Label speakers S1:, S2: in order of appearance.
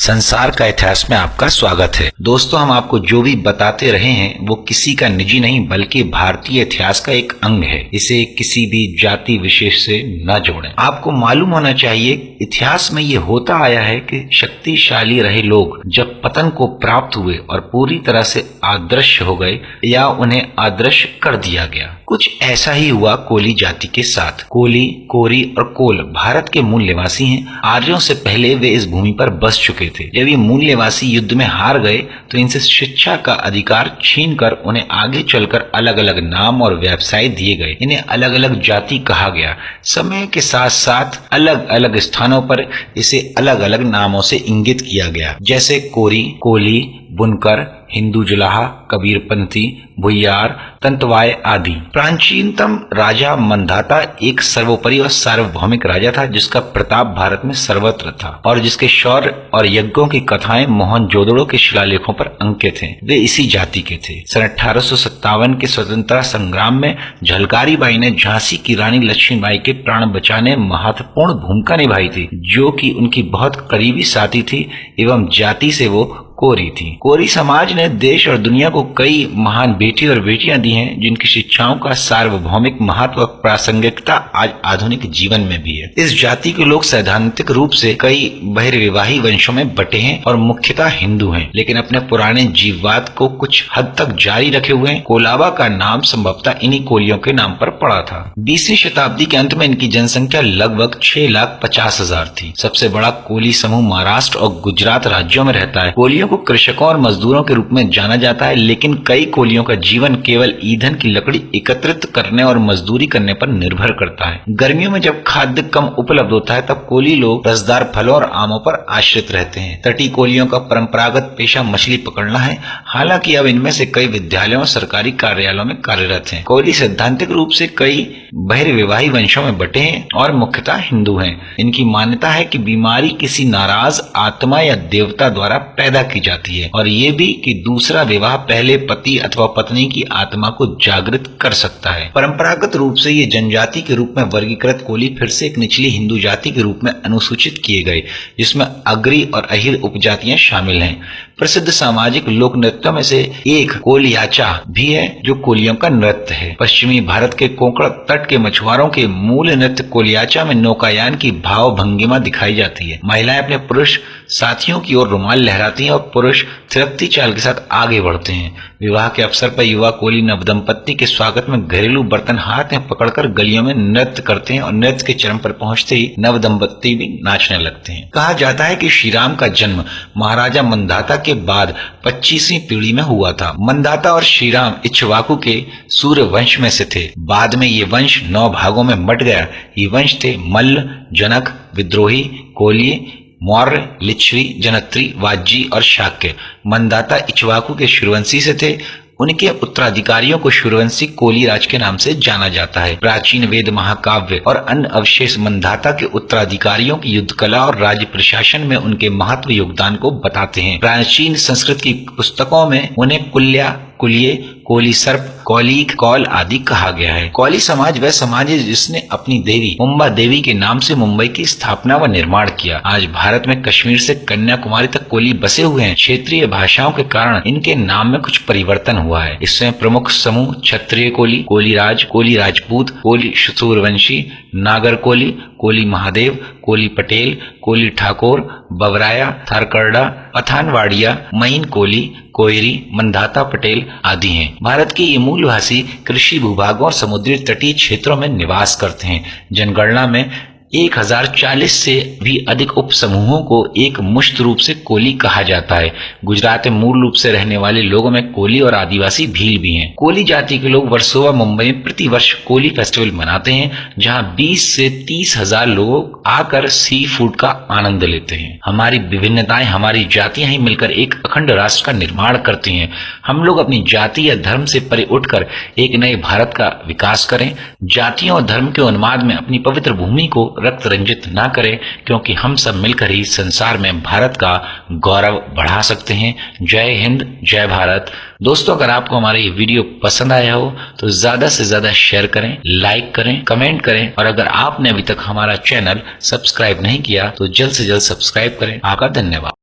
S1: संसार का इतिहास में आपका स्वागत है। दोस्तों, हम आपको जो भी बताते रहे हैं वो किसी का निजी नहीं बल्कि भारतीय इतिहास का एक अंग है। इसे किसी भी जाति विशेष से न जोड़ें। आपको मालूम होना चाहिए इतिहास में ये होता आया है कि शक्तिशाली रहे लोग जब पतन को प्राप्त हुए और पूरी तरह से अदृश्य हो गए या उन्हें अदृश्य कर दिया गया। कुछ ऐसा ही हुआ कोली जाति के साथ। कोली, कोरी और कोल भारत के मूल निवासी हैं। आर्यों से पहले वे इस भूमि पर बस चुके थे। जब ये मूल निवासी युद्ध में हार गए तो इनसे शिक्षा का अधिकार छीनकर उन्हें आगे चलकर अलग अलग नाम और व्यवसाय दिए गए। इन्हें अलग अलग जाति कहा गया। समय के साथ साथ अलग अलग स्थानों पर इसे अलग अलग नामों से इंगित किया गया, जैसे कोरी, कोली, बुनकर, हिंदू जुलाहा, कबीरपंथी, भुइयार, तंतवाय आदि। प्राचीनतम राजा मंधाता एक सर्वोपरि और सार्वभौमिक राजा था जिसका प्रताप भारत में सर्वत्र था और जिसके शौर्य और यज्ञों की कथाएं मोहनजोदड़ो के शिलालेखों पर अंकित हैं। वे इसी जाति के थे। सन 1857 के स्वतंत्रता संग्राम में झलकारी बाई ने झांसी की रानी लक्ष्मीबाई के प्राण बचाने में महत्वपूर्ण भूमिका निभाई थी, जो कि उनकी बहुत करीबी साथी थी एवं जाति से वो कोरी थी। कोरी समाज ने देश और दुनिया को कई महान बेटी और बेटियां दी हैं जिनकी शिक्षाओं का सार्वभौमिक महत्व और प्रासंगिकता आज आधुनिक जीवन में भी है। इस जाति के लोग सैद्धांतिक रूप से कई बहिर्विवाही वंशों में बटे हैं और मुख्यतः हिंदू हैं, लेकिन अपने पुराने जीववाद को कुछ हद तक जारी रखे हुए। कोलाबा का नाम संभवतः इन्हीं कोलियों के नाम पर पड़ा था। 20वीं शताब्दी के अंत में इनकी जनसंख्या लगभग 6,50,000 थी। सबसे बड़ा कोली समूह महाराष्ट्र और गुजरात राज्यों में रहता है। कोलियों को कृषकों और मजदूरों के रूप में जाना जाता है, लेकिन कई कोलियों का जीवन केवल ईंधन की लकड़ी एकत्रित करने और मजदूरी करने पर निर्भर करता है। गर्मियों में जब खाद्य कम उपलब्ध होता है तब कोली लोग रसदार फलों और आमों पर आश्रित रहते हैं। तटीय कोलियों का परंपरागत पेशा मछली पकड़ना है। हालांकि अब इनमें से कई विद्यालयों और सरकारी कार्यालयों में कार्यरत हैं। कोली सैद्धांतिक रूप से कई बहिर्विवाही वंशों में बटे हैं और मुख्यतः हिंदू हैं। इनकी मान्यता है कि बीमारी किसी नाराज आत्मा या देवता द्वारा पैदा की जाती है और ये भी कि दूसरा विवाह पहले पति अथवा पत्नी की आत्मा को जागृत कर सकता है। परंपरागत रूप से ये जनजाति के रूप में वर्गीकृत कोली फिर से एक निचली हिंदू जाति के रूप में अनुसूचित किए गए, जिसमें अग्री और अहिर उपजातियां शामिल हैं। प्रसिद्ध सामाजिक लोक नृत्यों में से एक कोलियाचा भी है जो कोलियों का नृत्य है। पश्चिमी भारत के कोंकण तट के मछुआरों के मूल नृत्य कोलियाचा में नौकायान की भाव भंगिमा दिखाई जाती है। महिलाएं अपने पुरुष साथियों की ओर रुमाल लहराती हैं और पुरुष थिरकती चाल के साथ आगे बढ़ते हैं। विवाह के अवसर पर युवा कोली नवदंपति के स्वागत में घरेलू बर्तन हाथ में पकड़कर गलियों में नृत्य करते हैं और नृत्य के चरम पर पहुंचते ही नवदंपति भी नाचने लगते हैं। कहा जाता है कि श्री राम का जन्म महाराजा मंधाता के बाद 25वीं पीढ़ी में हुआ था। मंधाता और श्री राम इक्ष्वाकु के सूर्य वंश में से थे। बाद में ये वंश 9 भागों में बट गया। ये वंश थे मल्ल, जनक, विद्रोही, कोली, मौर्य, लिच्छवी, जनत्री, वाजी और शाक्य। मंधाता इक्ष्वाकु के सूर्यवंशी से थे। उनके उत्तराधिकारियों को सूर्यवंशी कोली राज के नाम से जाना जाता है। प्राचीन वेद, महाकाव्य और अन्य अवशेष मंधाता के उत्तराधिकारियों की युद्ध कला और राज्य प्रशासन में उनके महत्व योगदान को बताते हैं। प्राचीन संस्कृत की पुस्तकों में उन्हें कुल्या, कुलिये, कोली सर्प, कौलिक, कौल आदि कहा गया है। कोली समाज वह समाज है जिसने अपनी देवी मुंबा देवी के नाम से मुंबई की स्थापना व निर्माण किया। आज भारत में कश्मीर से कन्याकुमारी तक कोली बसे हुए हैं। क्षेत्रीय भाषाओं के कारण इनके नाम में कुछ परिवर्तन हुआ है। इसमें प्रमुख समूह क्षत्रिय कोली, कोली राज, कोली राजपूत, कोली सूर्यवंशी, नागर कोली, कोली महादेव, कोली पटेल, कोली ठाकुर, बवराया, थारकरडा, पठानवाड़िया, मईन कोली, कोयरी, मंधाता पटेल आदि हैं। भारत के ये मूलवासी कृषि भूभागों और समुद्री तटीय क्षेत्रों में निवास करते हैं। जनगणना में 1040 से भी अधिक उप समूहों को एक मुश्त रूप से कोली कहा जाता है। गुजरात में मूल रूप से रहने वाले लोगों में कोली और आदिवासी भील भी हैं। कोली जाति के लोग वर्सोवा मुंबई में प्रति वर्ष कोली फेस्टिवल मनाते हैं, जहां 20 से 30 हजार लोग आकर सी फूड का आनंद लेते हैं। हमारी विभिन्नताएं, हमारी जातियां ही मिलकर एक अखंड राष्ट्र का निर्माण करती हैं। हम लोग अपनी जाति या धर्म से परे उठकर एक नए भारत का विकास करें। जातियों और धर्म के उन्माद में अपनी पवित्र भूमि को रक्त रंजित ना करें, क्योंकि हम सब मिलकर ही संसार में भारत का गौरव बढ़ा सकते हैं। जय हिंद, जय भारत। दोस्तों, अगर आपको हमारा ये वीडियो पसंद आया हो तो ज्यादा से ज्यादा शेयर करें, लाइक करें, कमेंट करें और अगर आपने अभी तक हमारा चैनल सब्सक्राइब नहीं किया तो जल्द से जल्द सब्सक्राइब करें। आपका धन्यवाद।